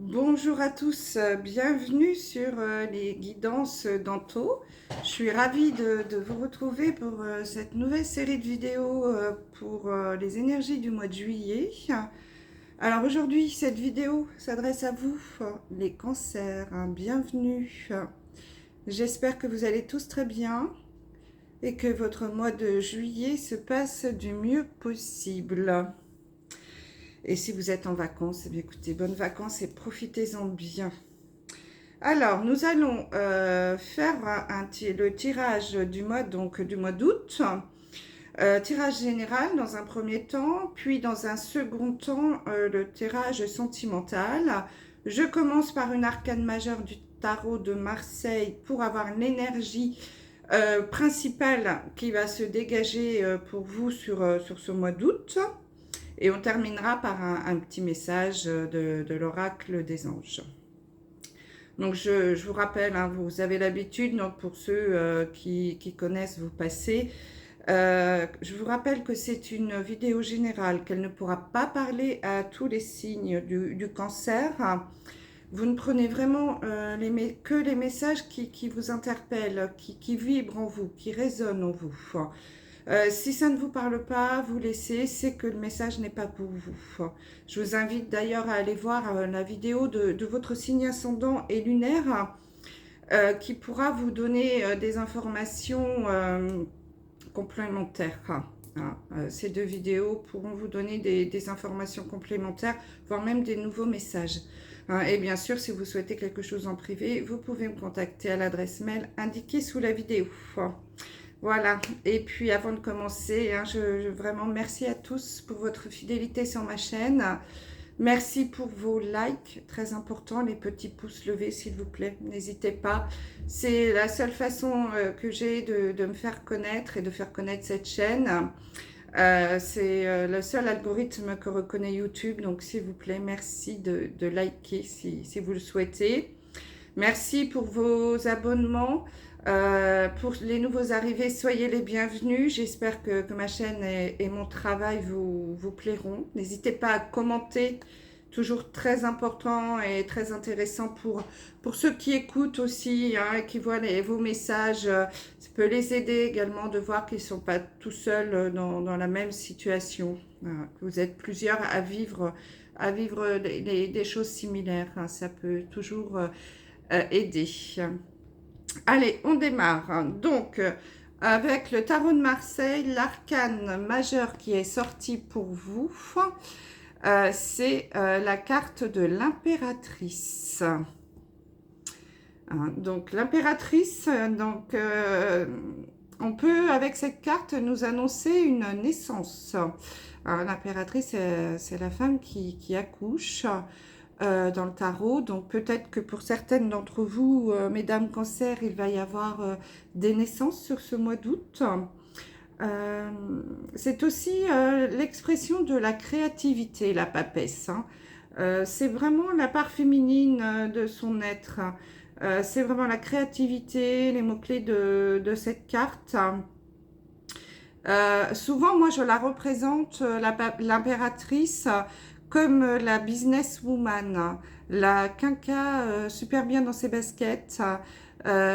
Bonjour à tous, bienvenue sur les guidances d'Anto. Je suis ravie de vous retrouver pour cette nouvelle série de vidéos pour les énergies du mois de juillet. Alors aujourd'hui, cette vidéo s'adresse à vous, les cancers, hein, bienvenue. J'espère que vous allez tous très bien et que votre mois de juillet se passe du mieux possible. Et si vous êtes en vacances, eh bien écoutez, bonnes vacances et profitez-en bien. Alors, nous allons faire le tirage du mois, du mois d'août. Tirage général dans un premier temps, puis dans un second temps, le tirage sentimental. Je commence par une arcane majeure du tarot de Marseille pour avoir l'énergie principale qui va se dégager pour vous sur ce mois d'août. Et on terminera par un petit message de l'oracle des anges. Donc je vous rappelle, hein, vous avez l'habitude, donc pour ceux qui connaissent, vous passez. Je vous rappelle que c'est une vidéo générale, qu'elle ne pourra pas parler à tous les signes du cancer. Vous ne prenez vraiment que les messages qui vous interpellent, qui vibrent en vous, qui résonnent en vous. Si ça ne vous parle pas, vous laissez, c'est que le message n'est pas pour vous. Je vous invite d'ailleurs à aller voir la vidéo de votre signe ascendant et lunaire qui pourra vous donner des informations complémentaires. Ces deux vidéos pourront vous donner des informations complémentaires, voire même des nouveaux messages. Et bien sûr, si vous souhaitez quelque chose en privé, vous pouvez me contacter à l'adresse mail indiquée sous la vidéo. Voilà, et puis avant de commencer, hein, vraiment merci à tous pour votre fidélité sur ma chaîne. Merci pour vos likes, très important, les petits pouces levés s'il vous plaît, n'hésitez pas. C'est la seule façon que j'ai de me faire connaître et de faire connaître cette chaîne. C'est le seul algorithme que reconnaît YouTube, donc s'il vous plaît, merci de liker si vous le souhaitez. Merci pour vos abonnements. Pour les nouveaux arrivés, soyez les bienvenus. J'espère que ma chaîne et mon travail vous plairont. N'hésitez pas à commenter, toujours très important et très intéressant pour ceux qui écoutent aussi, hein, et qui voient vos messages. Ça peut les aider également de voir qu'ils ne sont pas tout seuls dans la même situation. Que vous êtes plusieurs à vivre des choses similaires. Hein. Ça peut toujours aider. Allez, on démarre. Donc, avec le tarot de Marseille, l'arcane majeur qui est sorti pour vous, c'est la carte de l'impératrice. Donc, l'impératrice, on peut, avec cette carte, nous annoncer une naissance. L'impératrice, c'est la femme qui accouche. Dans le tarot, donc peut-être que pour certaines d'entre vous, mesdames cancer, il va y avoir des naissances sur ce mois d'août. C'est aussi l'expression de la créativité, la papesse. C'est vraiment la part féminine de son être. C'est vraiment la créativité, les mots-clés de cette carte. Souvent, moi, je la représente, l'impératrice, comme la businesswoman, la quinca super bien dans ses baskets,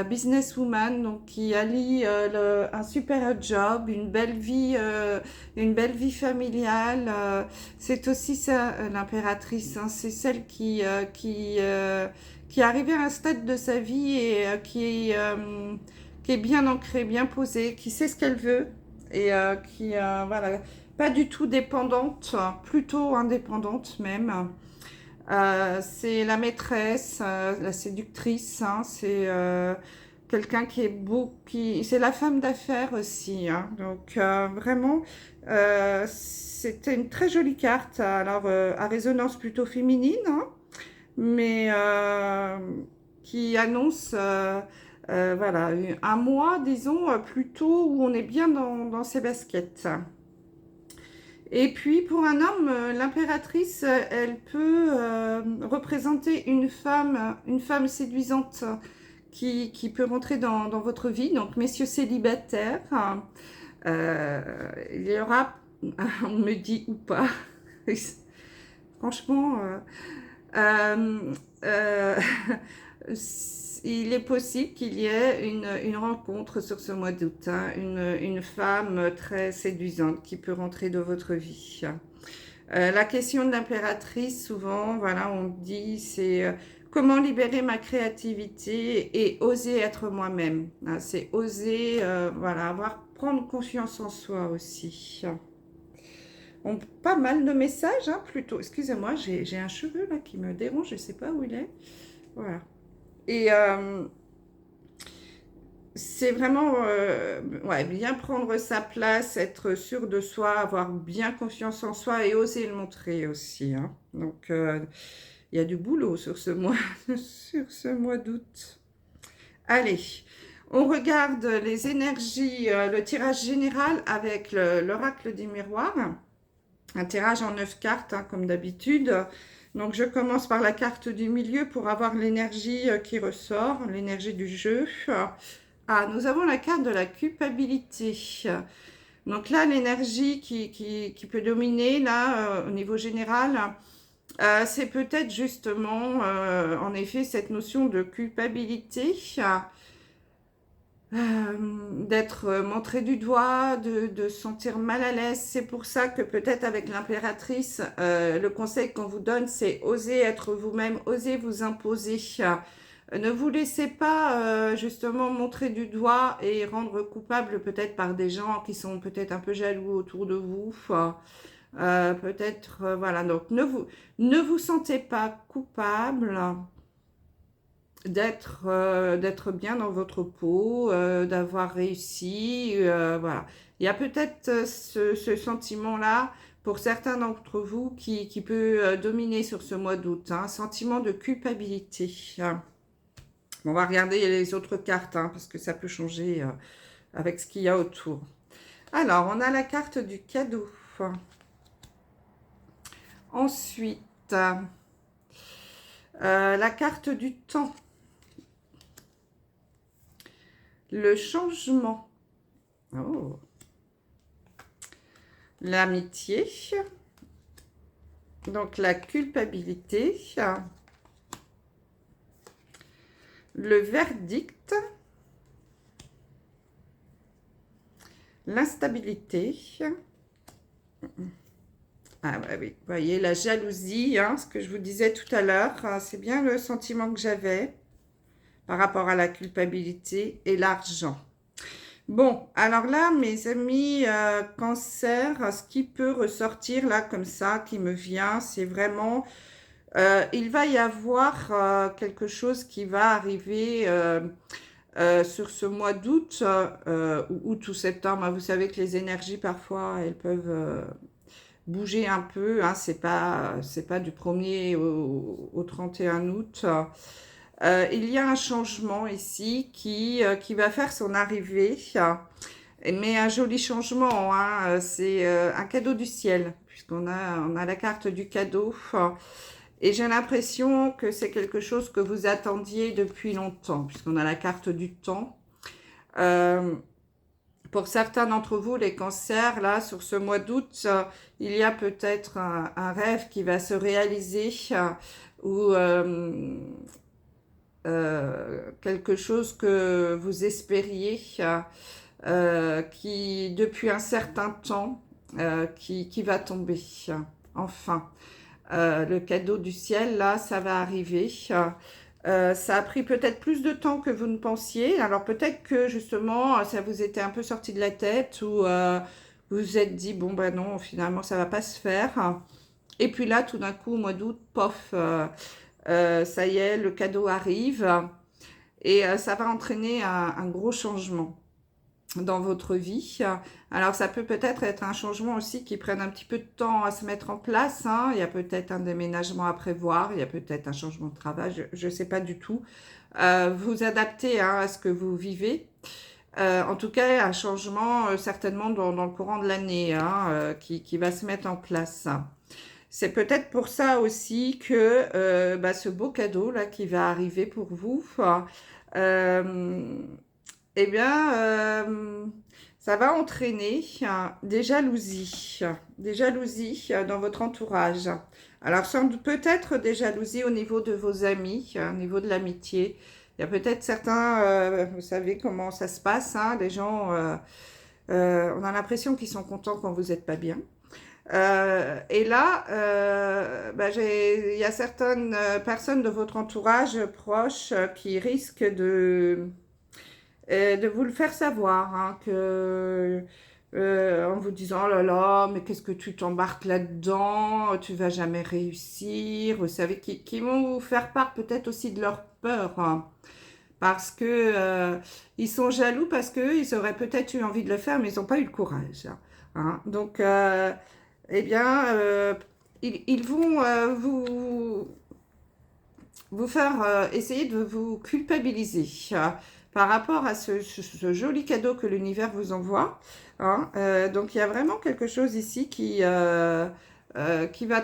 businesswoman, donc qui allie un super job, une belle vie familiale. C'est aussi ça, l'impératrice, hein, c'est celle qui est arrivée à un stade de sa vie et qui est bien ancrée, bien posée, qui sait ce qu'elle veut et voilà, pas du tout dépendante, plutôt indépendante même. C'est la maîtresse, la séductrice, hein, c'est quelqu'un qui est beau, c'est la femme d'affaires aussi. Hein, donc vraiment, c'était une très jolie carte, alors à résonance plutôt féminine, hein, mais qui annonce voilà, un mois, disons, plutôt où on est bien dans ses baskets. Et puis pour un homme, l'impératrice, elle peut représenter une femme séduisante qui peut rentrer dans votre vie. Donc messieurs célibataires, il y aura, on me dit ou pas, franchement, Euh, euh, il est possible qu'il y ait une rencontre sur ce mois d'août, hein, une femme très séduisante qui peut rentrer dans votre vie. La question de l'impératrice, souvent, voilà, on dit, c'est comment libérer ma créativité et oser être moi-même. Hein, c'est oser, voilà, prendre confiance en soi aussi. Pas mal de messages, hein, plutôt. Excusez-moi, j'ai un cheveu là qui me dérange, je ne sais pas où il est. Voilà. Et c'est vraiment ouais, bien prendre sa place, être sûr de soi, avoir bien confiance en soi et oser le montrer aussi. Hein. Donc, il y a du boulot sur ce mois, sur ce mois d'août. Allez, on regarde les énergies, le tirage général avec l'oracle du miroir. Un tirage en 9 cartes, hein, comme d'habitude. Donc, je commence par la carte du milieu pour avoir l'énergie qui ressort, l'énergie du jeu. Ah, nous avons la carte de la culpabilité. Donc là, l'énergie qui peut dominer, là, au niveau général, c'est peut-être justement, en effet, cette notion de culpabilité, d'être montré du doigt, de se sentir mal à l'aise. C'est pour ça que peut-être avec l'impératrice, le conseil qu'on vous donne, c'est oser être vous-même, oser vous imposer. Ne vous laissez pas justement montrer du doigt et rendre coupable peut-être par des gens qui sont peut-être un peu jaloux autour de vous. Peut-être, voilà, donc ne vous sentez pas coupable d'être bien dans votre peau, d'avoir réussi, voilà. Il y a peut-être ce sentiment-là pour certains d'entre vous qui peut dominer sur ce mois d'août, hein, un sentiment de culpabilité. On va regarder les autres cartes, hein, parce que ça peut changer avec ce qu'il y a autour. Alors, on a la carte du cadeau. Ensuite, la carte du temps. Le changement. Oh. L'amitié. Donc, la culpabilité. Le verdict. L'instabilité. Ah oui, vous voyez, la jalousie, hein, ce que je vous disais tout à l'heure, c'est bien le sentiment que j'avais par rapport à la culpabilité et l'argent. Bon, alors là, mes amis, cancer, ce qui peut ressortir là comme ça, qui me vient, c'est vraiment, il va y avoir quelque chose qui va arriver sur ce mois d'août ou août ou septembre. Vous savez que les énergies, parfois, elles peuvent bouger un peu. Hein, c'est pas du 1er au 31 août. Il y a un changement ici qui va faire son arrivée, mais un joli changement, hein, c'est un cadeau du ciel, on a la carte du cadeau, et j'ai l'impression que c'est quelque chose que vous attendiez depuis longtemps, puisqu'on a la carte du temps. Pour certains d'entre vous, les cancers, là, sur ce mois d'août, il y a peut-être un rêve qui va se réaliser, ou quelque chose que vous espériez, qui depuis un certain temps, qui va tomber. Enfin, le cadeau du ciel, là, ça va arriver. Ça a pris peut-être plus de temps que vous ne pensiez. Alors peut-être que justement, ça vous était un peu sorti de la tête ou vous vous êtes dit, bon ben non, finalement, ça va pas se faire. Et puis là, tout d'un coup, au mois d'août, pof, ça y est, le cadeau arrive et ça va entraîner un gros changement dans votre vie. Alors ça peut peut-être être un changement aussi qui prenne un petit peu de temps à se mettre en place. Hein. Il y a peut-être un déménagement à prévoir, il y a peut-être un changement de travail, je ne sais pas du tout. Vous adaptez hein, à ce que vous vivez. En tout cas, un changement certainement dans le courant de l'année hein, qui va se mettre en place. C'est peut-être pour ça aussi que ce beau cadeau là qui va arriver pour vous, eh bien, ça va entraîner des jalousies dans votre entourage. Alors, peut-être des jalousies au niveau de vos amis, au niveau de l'amitié. Il y a peut-être certains, vous savez comment ça se passe, hein, les gens, on a l'impression qu'ils sont contents quand vous n'êtes pas bien. Et là, il y a certaines personnes de votre entourage proche qui risquent de vous le faire savoir, hein, en vous disant, oh là là, mais qu'est-ce que tu t'embarques là-dedans, tu vas jamais réussir, vous savez, qui vont vous faire part peut-être aussi de leur peur, hein, parce que ils sont jaloux parce que ils auraient peut-être eu envie de le faire, mais ils n'ont pas eu le courage, hein. Donc, eh bien, ils vont vous faire essayer de vous culpabiliser par rapport à ce joli cadeau que l'univers vous envoie, hein. Donc il y a vraiment quelque chose ici qui va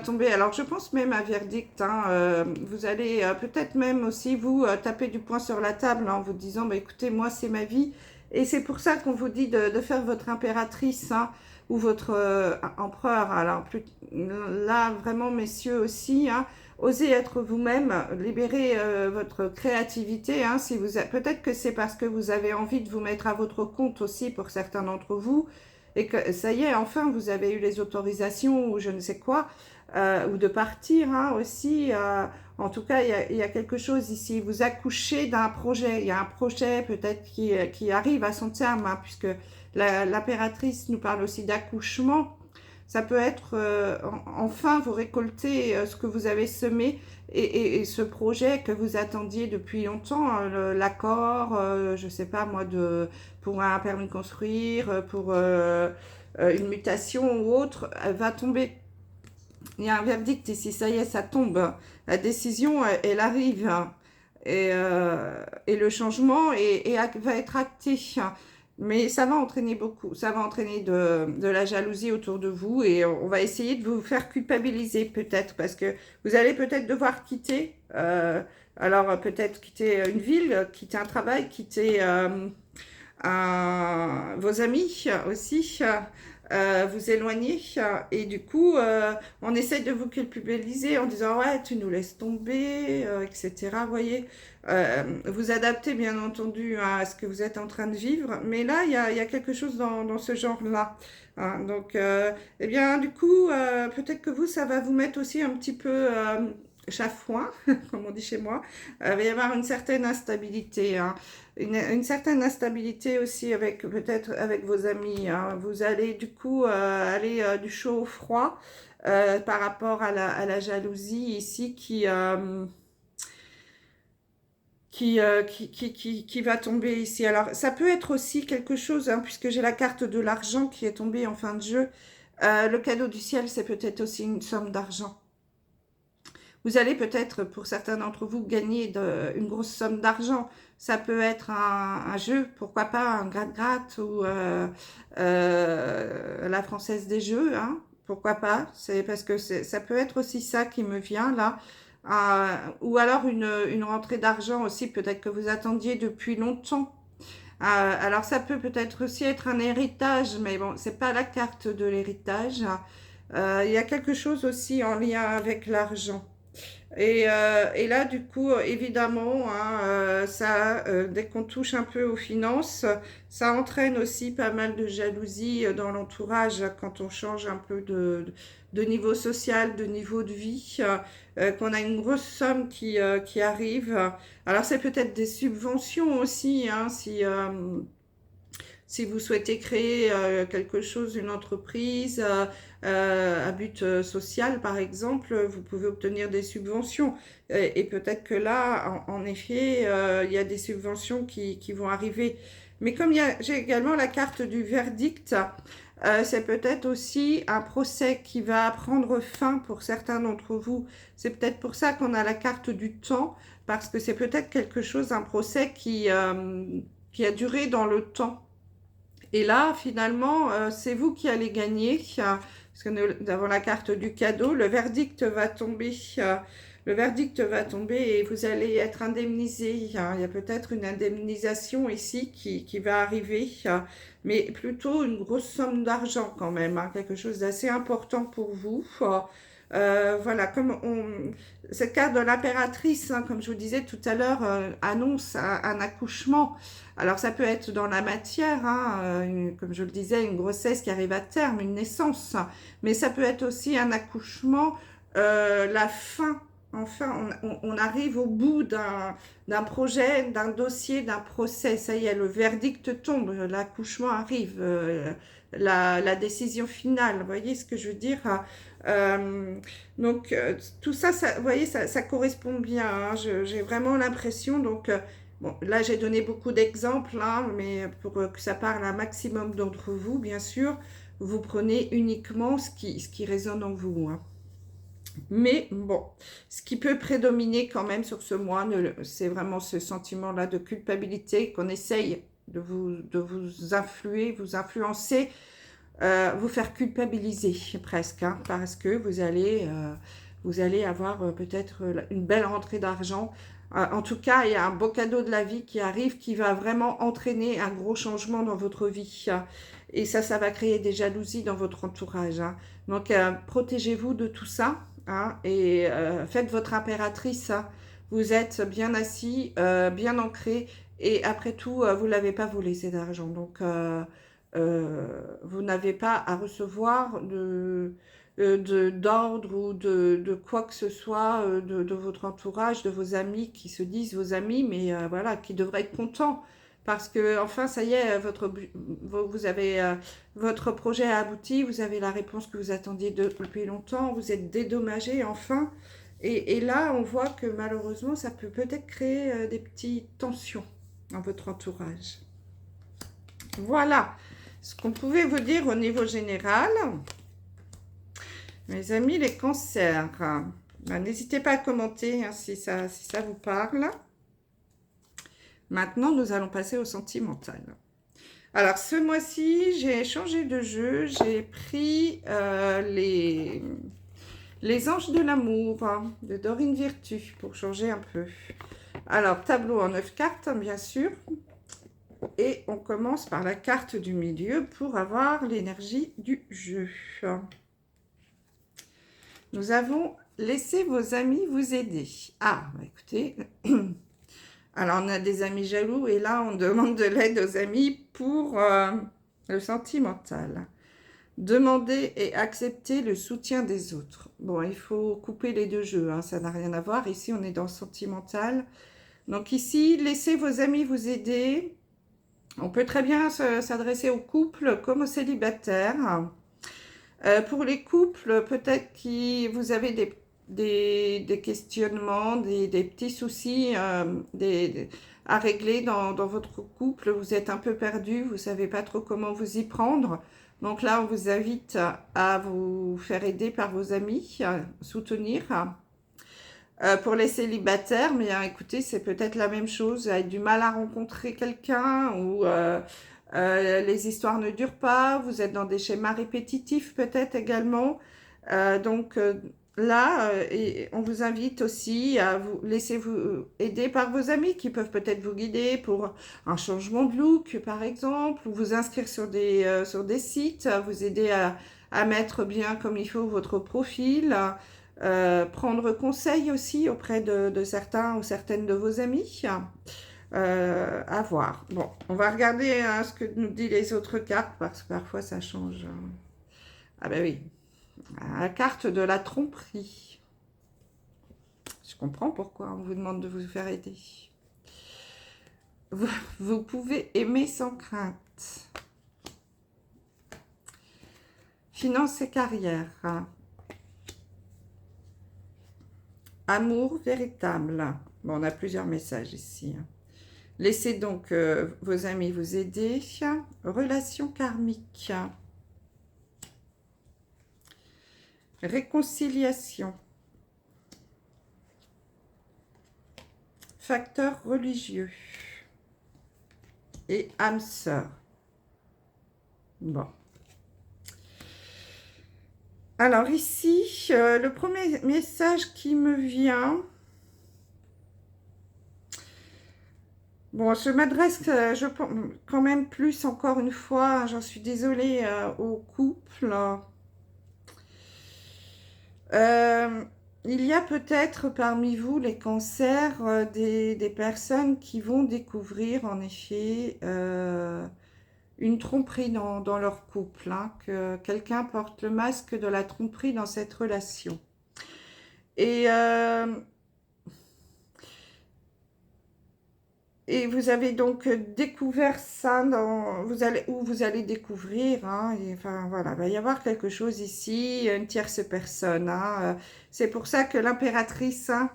tomber. Alors je pense même à verdict, hein. Vous allez peut-être même aussi vous taper du poing sur la table, hein, en vous disant bah, écoutez, moi c'est ma vie. Et c'est pour ça qu'on vous dit de faire votre impératrice, hein, ou votre empereur. Alors là vraiment messieurs aussi, hein, osez être vous-même, libérez votre créativité, hein, si peut-être que c'est parce que vous avez envie de vous mettre à votre compte aussi pour certains d'entre vous, et que ça y est, enfin, vous avez eu les autorisations ou je ne sais quoi, ou de partir, hein, aussi. En tout cas, il y a quelque chose ici. Vous accouchez d'un projet. Il y a un projet peut-être qui arrive à son terme, hein, puisque l'impératrice nous parle aussi d'accouchement. Ça peut être, enfin, vous récoltez ce que vous avez semé et ce projet que vous attendiez depuis longtemps, l'accord, je ne sais pas moi, pour un permis de construire, pour une mutation ou autre, elle va tomber. Il y a un verdict ici, ça y est, ça tombe. La décision, elle arrive, hein. Et le changement va être acté. Mais ça va entraîner beaucoup, ça va entraîner de la jalousie autour de vous et on va essayer de vous faire culpabiliser peut-être parce que vous allez peut-être devoir quitter, alors peut-être quitter une ville, quitter un travail, quitter vos amis aussi, vous éloigner et du coup on essaie de vous culpabiliser en disant ouais tu nous laisses tomber, etc. Vous voyez, vous adaptez bien entendu à ce que vous êtes en train de vivre, mais là il y a quelque chose dans ce genre-là, hein. Donc eh bien du coup peut-être que vous ça va vous mettre aussi un petit peu chafouin, comme on dit chez moi. Il va y avoir une certaine instabilité, hein. Une certaine instabilité aussi avec peut-être avec vos amis, hein. Vous allez du coup aller du chaud au froid par rapport à la jalousie ici qui va tomber ici. Alors ça peut être aussi quelque chose, hein, puisque j'ai la carte de l'argent qui est tombée en fin de jeu. Le cadeau du ciel, c'est peut-être aussi une somme d'argent. Vous allez peut-être, pour certains d'entre vous, gagner une grosse somme d'argent. Ça peut être un jeu, pourquoi pas un gratte-gratte ou la Française des Jeux, hein, pourquoi pas. C'est parce que ça peut être aussi ça qui me vient là. Ou alors une rentrée d'argent aussi, peut-être que vous attendiez depuis longtemps. Alors ça peut-être aussi être un héritage, mais bon, c'est pas la carte de l'héritage. Il y a quelque chose aussi en lien avec l'argent. Et là, du coup, évidemment, hein, dès qu'on touche un peu aux finances, ça entraîne aussi pas mal de jalousie dans l'entourage quand on change un peu de niveau social, de niveau de vie, qu'on a une grosse somme qui arrive. Alors, c'est peut-être des subventions aussi, hein, si vous souhaitez créer quelque chose, une entreprise à but social, par exemple, vous pouvez obtenir des subventions. Et peut-être que là, en effet, il y a des subventions qui vont arriver. Mais comme j'ai également la carte du verdict, c'est peut-être aussi un procès qui va prendre fin pour certains d'entre vous. C'est peut-être pour ça qu'on a la carte du temps, parce que c'est peut-être quelque chose, un procès qui a duré dans le temps. Et là, finalement, c'est vous qui allez gagner, parce que nous avons la carte du cadeau. Le verdict va tomber, et vous allez être indemnisé. Il y a peut-être une indemnisation ici qui va arriver, mais plutôt une grosse somme d'argent quand même, hein, quelque chose d'assez important pour vous. Voilà, cette carte de l'impératrice, hein, comme je vous disais tout à l'heure, annonce un accouchement. Alors ça peut être dans la matière, hein, comme je le disais, une grossesse qui arrive à terme, une naissance, mais ça peut être aussi un accouchement, la fin. Enfin, on arrive au bout d'un projet, d'un dossier, d'un procès. Ça y est, le verdict tombe, l'accouchement arrive, la décision finale. Vous voyez ce que je veux dire? Euh, donc, tout ça, vous voyez, ça correspond bien, hein. J'ai vraiment l'impression, donc, bon, là, j'ai donné beaucoup d'exemples, hein, mais pour que ça parle à un maximum d'entre vous, bien sûr, vous prenez uniquement ce qui résonne en vous, hein. Mais bon, ce qui peut prédominer quand même sur ce mois, c'est vraiment ce sentiment-là de culpabilité qu'on essaye de vous influer, vous influencer, vous faire culpabiliser presque, hein, parce que vous allez avoir peut-être une belle rentrée d'argent. En tout cas, il y a un beau cadeau de la vie qui arrive, qui va vraiment entraîner un gros changement dans votre vie, hein. Et ça va créer des jalousies dans votre entourage, hein. Donc, protégez-vous de tout ça, hein, et faites votre impératrice, hein. Vous êtes bien assis, bien ancré, et après tout, vous ne l'avez pas volé cet argent. Donc, vous n'avez pas à recevoir d'ordre ou de quoi que ce soit de votre entourage, de vos amis qui se disent vos amis, mais voilà, qui devraient être contents parce que enfin ça y est, vous avez votre projet a abouti, vous avez la réponse que vous attendiez depuis longtemps, vous êtes dédommagé enfin. Et là, on voit que malheureusement, ça peut peut-être créer des petites tensions dans votre entourage. Voilà ce qu'on pouvait vous dire au niveau général. Mes amis, les cancers, n'hésitez pas à commenter, hein, si ça vous parle. Maintenant, nous allons passer au sentimental. Alors, ce mois-ci, j'ai changé de jeu. J'ai pris les anges de l'amour, hein, de Dorine Virtue, pour changer un peu. Alors, tableau en 9 cartes, hein, bien sûr. Et on commence par la carte du milieu pour avoir l'énergie du jeu. Nous avons laissé vos amis vous aider. Ah, bah écoutez, alors on a des amis jaloux et là on demande de l'aide aux amis pour le sentimental. Demander et accepter le soutien des autres. Bon, il faut couper les deux jeux, hein, ça n'a rien à voir. Ici, on est dans le sentimental. Donc ici, laissez vos amis vous aider. On peut très bien s'adresser aux couples comme aux célibataires. Pour les couples, peut-être que vous avez des questionnements, des petits soucis à régler dans votre couple. Vous êtes un peu perdu, vous ne savez pas trop comment vous y prendre. Donc là, on vous invite à vous faire aider par vos amis, à soutenir. Pour les célibataires, mais écoutez, c'est peut-être la même chose, avec du mal à rencontrer quelqu'un ou les histoires ne durent pas, vous êtes dans des schémas répétitifs peut-être également. Donc là, on vous invite aussi à vous laisser vous aider par vos amis qui peuvent peut-être vous guider pour un changement de look par exemple, ou vous inscrire sur des sites, vous aider à mettre bien comme il faut votre profil. Prendre conseil aussi auprès de certains ou certaines de vos amis. À voir. Bon, on va regarder ce que nous disent les autres cartes parce que parfois ça change. Ah ben oui, la carte de la tromperie. Je comprends pourquoi on vous demande de vous faire aider. Vous pouvez aimer sans crainte. Finance et carrière. Amour véritable. Bon, on a plusieurs messages ici. Laissez donc vos amis vous aider. Relation karmique. Réconciliation. Facteur religieux. Et âme sœur. Bon. Alors ici, le premier message qui me vient, bon, je m'adresse je pense, quand même plus encore une fois, j'en suis désolée, au couple. Euh, il y a peut-être parmi vous, les cancers, des personnes qui vont découvrir en effet une tromperie dans leur couple, hein, que quelqu'un porte le masque de la tromperie dans cette relation. Et, euh, et vous avez donc découvert ça vous allez découvrir, hein, et, enfin voilà, il va y avoir quelque chose ici, une tierce personne, hein, c'est pour ça que l'impératrice, hein,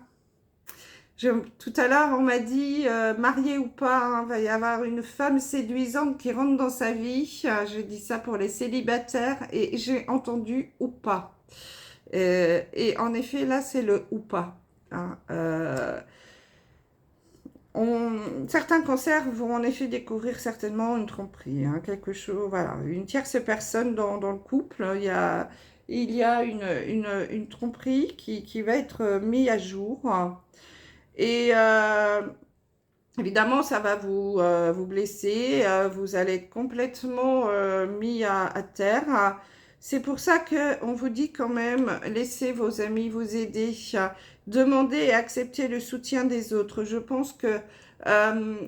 tout à l'heure, on m'a dit, mariée ou pas, hein, va y avoir une femme séduisante qui rentre dans sa vie. Je dis ça pour les célibataires et j'ai entendu ou pas. Et en effet, là, c'est le ou pas, hein. Certains cancers vont en effet découvrir certainement une tromperie, hein, quelque chose, voilà, une tierce personne dans le couple. Il y a une tromperie qui va être mise à jour. Et évidemment, ça va vous blesser, vous allez être complètement mis à terre. C'est pour ça qu'on vous dit quand même, laissez vos amis vous aider, demandez et acceptez le soutien des autres. Je pense que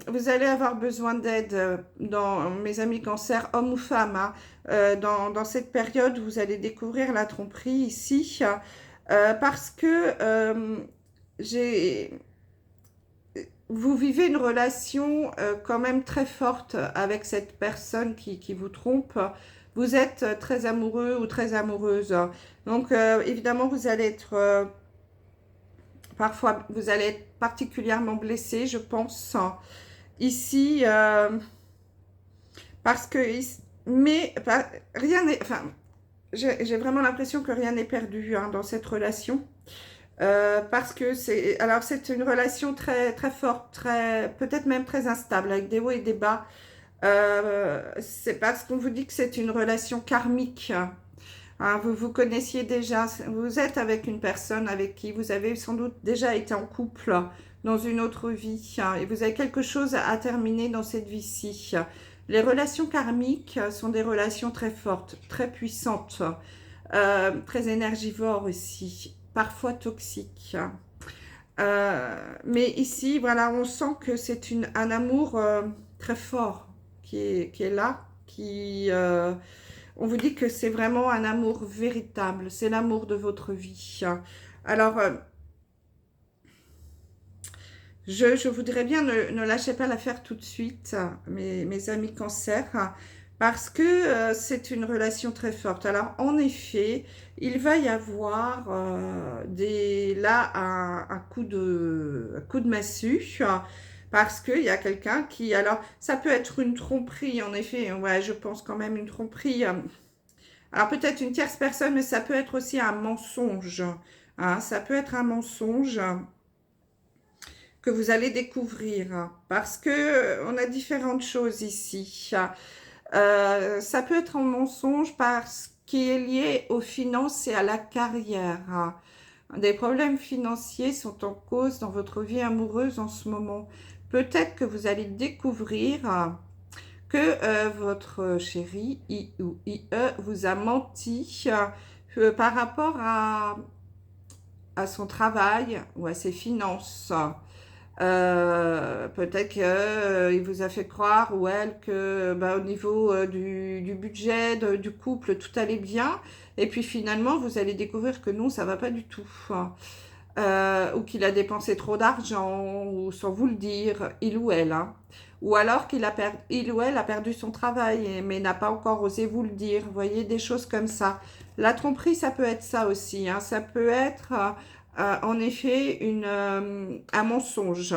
vous allez avoir besoin d'aide dans mes amis cancer, hommes ou femmes, hein. Dans cette période, vous allez découvrir la tromperie ici, parce que j'ai vous vivez une relation quand même très forte avec cette personne qui vous trompe. Vous êtes très amoureux ou très amoureuse. Donc, évidemment, vous allez être, parfois, vous allez être particulièrement blessé, je pense, ici, parce que, mais rien n'est, enfin, j'ai vraiment l'impression que rien n'est perdu, hein, dans cette relation. Parce que c'est une relation très, très forte, peut-être même très instable, avec des hauts et des bas. C'est parce qu'on vous dit que c'est une relation karmique, hein. Vous vous connaissiez déjà, vous êtes avec une personne avec qui vous avez sans doute déjà été en couple dans une autre vie, hein, et vous avez quelque chose à terminer dans cette vie-ci. Les relations karmiques sont des relations très fortes, très puissantes, très énergivores aussi, parfois toxiques. Mais ici, voilà, on sent que c'est un amour très fort qui est là, on vous dit que c'est vraiment un amour véritable, c'est l'amour de votre vie. Alors, je voudrais bien ne lâchez pas l'affaire tout de suite, mes amis cancer, parce que c'est une relation très forte. Alors, en effet, il va y avoir là un coup de massue, parce qu'il y a quelqu'un qui... Alors, ça peut être une tromperie, en effet, ouais, je pense quand même une tromperie. Alors, peut-être une tierce personne, mais ça peut être aussi un mensonge, hein, ça peut être un mensonge que vous allez découvrir, parce que on a différentes choses ici. Ça peut être un mensonge parce qu'il est lié aux finances et à la carrière. Des problèmes financiers sont en cause dans votre vie amoureuse en ce moment. Peut-être que vous allez découvrir que votre chéri, I ou IE, vous a menti par rapport à son travail ou à ses finances. Peut-être qu'il vous a fait croire ou elle que bah, au niveau du budget, du couple, tout allait bien. Et puis finalement, vous allez découvrir que non, ça va pas du tout. Ou qu'il a dépensé trop d'argent, ou sans vous le dire, il ou elle, hein. Ou alors il ou elle a perdu son travail, mais n'a pas encore osé vous le dire. Vous voyez, des choses comme ça. La tromperie, ça peut être ça aussi, hein. Ça peut être en effet un mensonge.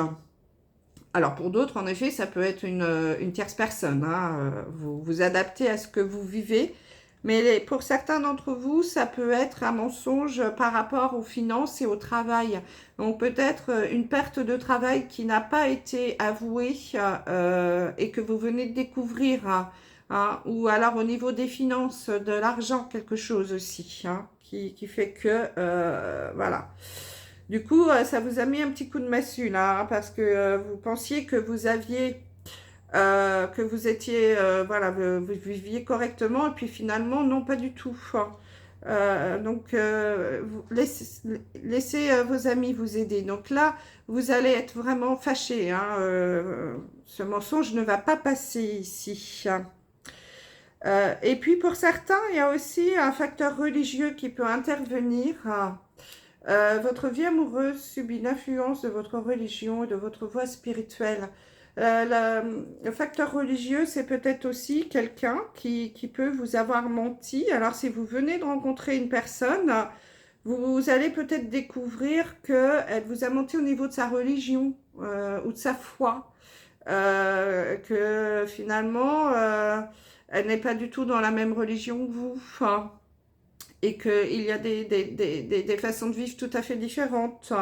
Alors pour d'autres, en effet, ça peut être une tierce personne, hein. Vous vous adaptez à ce que vous vivez. Mais pour certains d'entre vous, ça peut être un mensonge par rapport aux finances et au travail. Donc peut-être une perte de travail qui n'a pas été avouée et que vous venez de découvrir, hein. Ou alors au niveau des finances, de l'argent, quelque chose aussi, hein, qui fait que, voilà. Du coup, ça vous a mis un petit coup de massue là, hein, parce que vous pensiez que vous aviez, que vous étiez, voilà, vous viviez correctement, et puis finalement, non, pas du tout, hein. Laissez vos amis vous aider. Donc là, vous allez être vraiment fâché, hein, ce mensonge ne va pas passer ici. Et puis pour certains, il y a aussi un facteur religieux qui peut intervenir. Votre vie amoureuse subit l'influence de votre religion et de votre voie spirituelle. Le facteur religieux, c'est peut-être aussi quelqu'un qui peut vous avoir menti. Alors, si vous venez de rencontrer une personne, vous allez peut-être découvrir qu'elle vous a menti au niveau de sa religion ou de sa foi. Que finalement, elle n'est pas du tout dans la même religion que vous. Enfin, et qu'il y a des façons de vivre tout à fait différentes.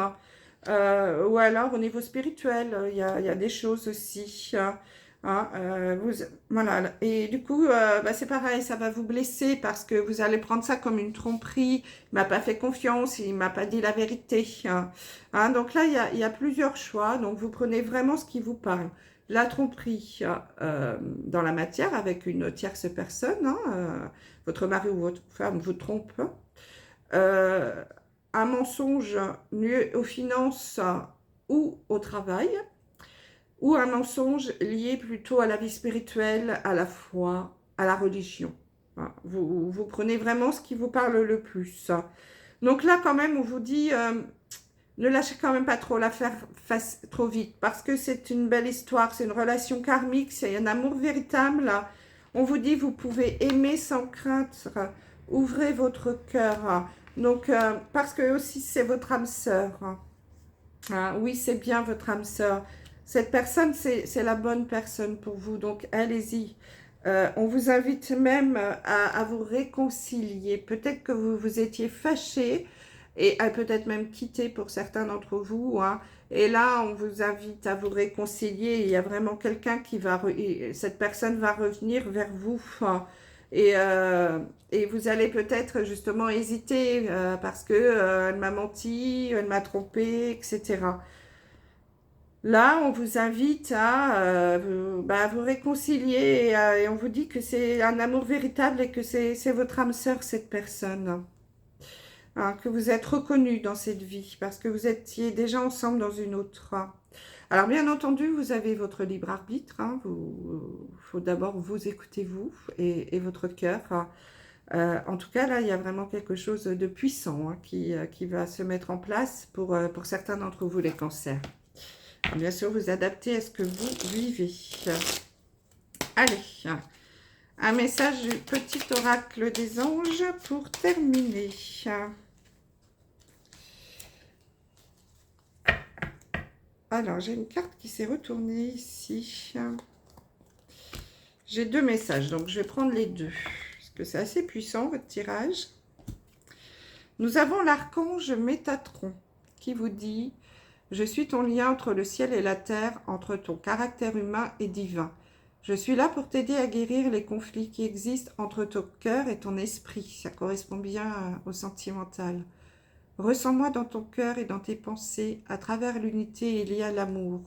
Ou alors au niveau spirituel, il y a des choses aussi. Voilà. Et du coup, c'est pareil, ça va vous blesser parce que vous allez prendre ça comme une tromperie. Il m'a pas fait confiance, il m'a pas dit la vérité. Donc là, il y a plusieurs choix. Donc vous prenez vraiment ce qui vous parle. La tromperie dans la matière avec une tierce personne, votre mari ou votre femme vous trompe. Un mensonge lié aux finances ou au travail, ou un mensonge lié plutôt à la vie spirituelle, à la foi, à la religion. Vous prenez vraiment ce qui vous parle le plus. Donc là, quand même, on vous dit, ne lâchez quand même pas trop l'affaire trop vite, parce que c'est une belle histoire, c'est une relation karmique, c'est un amour véritable. On vous dit, vous pouvez aimer sans crainte, ouvrez votre cœur. Donc, parce que aussi, c'est votre âme sœur. Oui, c'est bien votre âme sœur. Cette personne, c'est la bonne personne pour vous, donc allez-y. On vous invite même à vous réconcilier. Peut-être que vous vous étiez fâchés et peut-être même quitté pour certains d'entre vous. Et là, on vous invite à vous réconcilier. Il y a vraiment quelqu'un qui va... Cette personne va revenir vers vous. Et vous allez peut-être justement hésiter parce que elle m'a menti, elle m'a trompé, etc. Là, on vous invite à vous réconcilier et on vous dit que c'est un amour véritable et que c'est votre âme sœur, cette personne. Que vous êtes reconnus dans cette vie parce que vous étiez déjà ensemble dans une autre. Alors, bien entendu, vous avez votre libre arbitre. Il faut d'abord vous écouter, vous et votre cœur. En tout cas, là, il y a vraiment quelque chose de puissant qui va se mettre en place pour certains d'entre vous, les cancers. Alors, bien sûr, vous adaptez à ce que vous vivez. Allez, un message du petit oracle des anges pour terminer. Alors, j'ai une carte qui s'est retournée ici. J'ai deux messages, donc je vais prendre les deux. Parce que c'est assez puissant, votre tirage. Nous avons l'archange Métatron qui vous dit... Je suis ton lien entre le ciel et la terre, entre ton caractère humain et divin. Je suis là pour t'aider à guérir les conflits qui existent entre ton cœur et ton esprit. Ça correspond bien au sentimental. Ressens-moi dans ton cœur et dans tes pensées. À travers l'unité, il y a l'amour.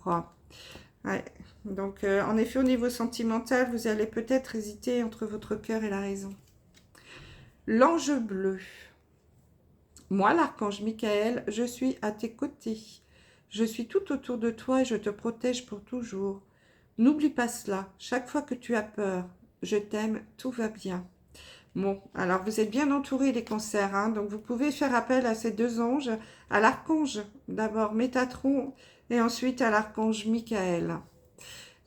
Ouais. Donc, en effet, au niveau sentimental, vous allez peut-être hésiter entre votre cœur et la raison. L'ange bleu. Moi, l'archange Michael, je suis à tes côtés. Je suis tout autour de toi et je te protège pour toujours. N'oublie pas cela. Chaque fois que tu as peur, je t'aime, tout va bien. Bon, alors vous êtes bien entourés les cancers, donc vous pouvez faire appel à ces deux anges, à l'archange d'abord Métatron et ensuite à l'archange Michael.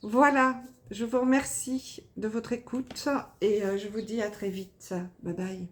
Voilà, je vous remercie de votre écoute et je vous dis à très vite. Bye bye.